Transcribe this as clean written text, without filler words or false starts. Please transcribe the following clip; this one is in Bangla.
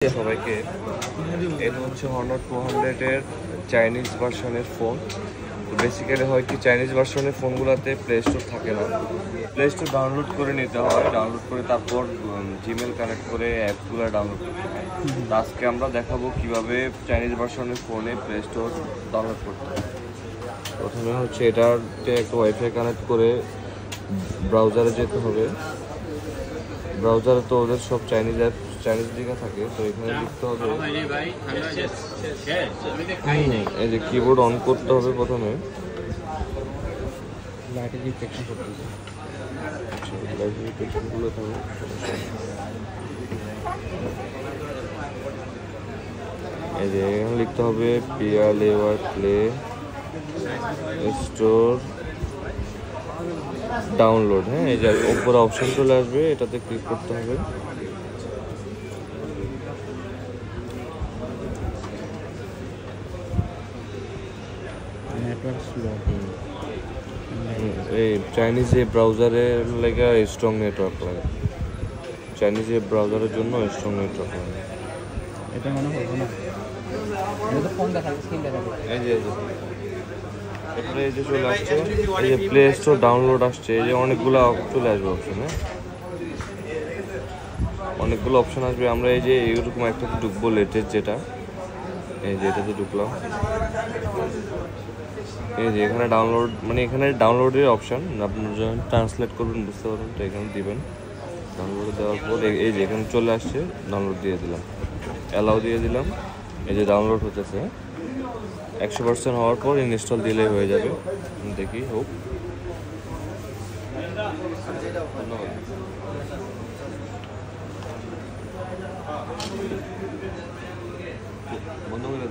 সবাইকে এটা হচ্ছে হনার 200 এর চাইনিজ ভার্সনের ফোন। বেসিক্যালি হয় কি, চাইনিজ ভার্সনের ফোনগুলোতে প্লে স্টোর থাকে না। প্লে স্টোর ডাউনলোড করে নিতে হয়, ডাউনলোড করে তারপর জিমেল কানেক্ট করে অ্যাপসগুলো ডাউনলোড করতে হয়। তো আজকে আমরা দেখাবো কিভাবে চাইনিজ ভার্সনের ফোনে প্লে স্টোর ডাউনলোড করতে হয়। প্রথমে হচ্ছে এটাতে একটা ওয়াইফাই কানেক্ট করে ব্রাউজারে যেতে হবে। ব্রাউজারে তো ওদের সব চাইনিজ অ্যাপ চাইনিজ দিকে থাকে, তো এখানে লিখতে হবে, এই যে কিবোর্ড অন করতে হবে প্রথমে। এই যে এখানে লিখতে হবে পিয়ালেওয়ার প্লে স্টোর ডাউনলোড। হ্যাঁ, এই যে উপরে অপশন চলে আসবে, এটাতে ক্লিক করতে হবে। এই চাইনিজ ব্রাউজারের লেগে স্ট্রং নেটওয়ার্ক লাগে, চাইনিজ ব্রাউজারের জন্য স্ট্রং নেটওয়ার্ক লাগে। এটা মনে হবে না, এটা তো ফোন দেখা স্ক্রিন দেখা যায়। এই যে এরপরে এই যে চলে আসছে, এই যে প্লে স্টোর ডাউনলোড আসছে, এই যে অনেকগুলো চলে আসবে অপশন। হ্যাঁ, অনেকগুলো অপশন আসবে। আমরা এই যে এরকম একটাতে ঢুকবো, লেটেস্ট যেটা, এই যে এটাতে ঢুকলাম। এই যে এখানে ডাউনলোড, মানে এখানে ডাউনলোডের অপশান, আপনি যখন ট্রান্সলেট করবেন বুঝতে পারবেন, তো এখানে দিবেন। ডাউনলোড দেওয়ার পর এই যে এখানে চলে আসছে, ডাউনলোড দিয়ে দিলাম, অ্যালাউ দিয়ে দিলাম। এই যে ডাউনলোড হতেছে, 100% হওয়ার পর ইনস্টল দিলেই হয়ে যাবে। দেখি হোক। বন্ধ করে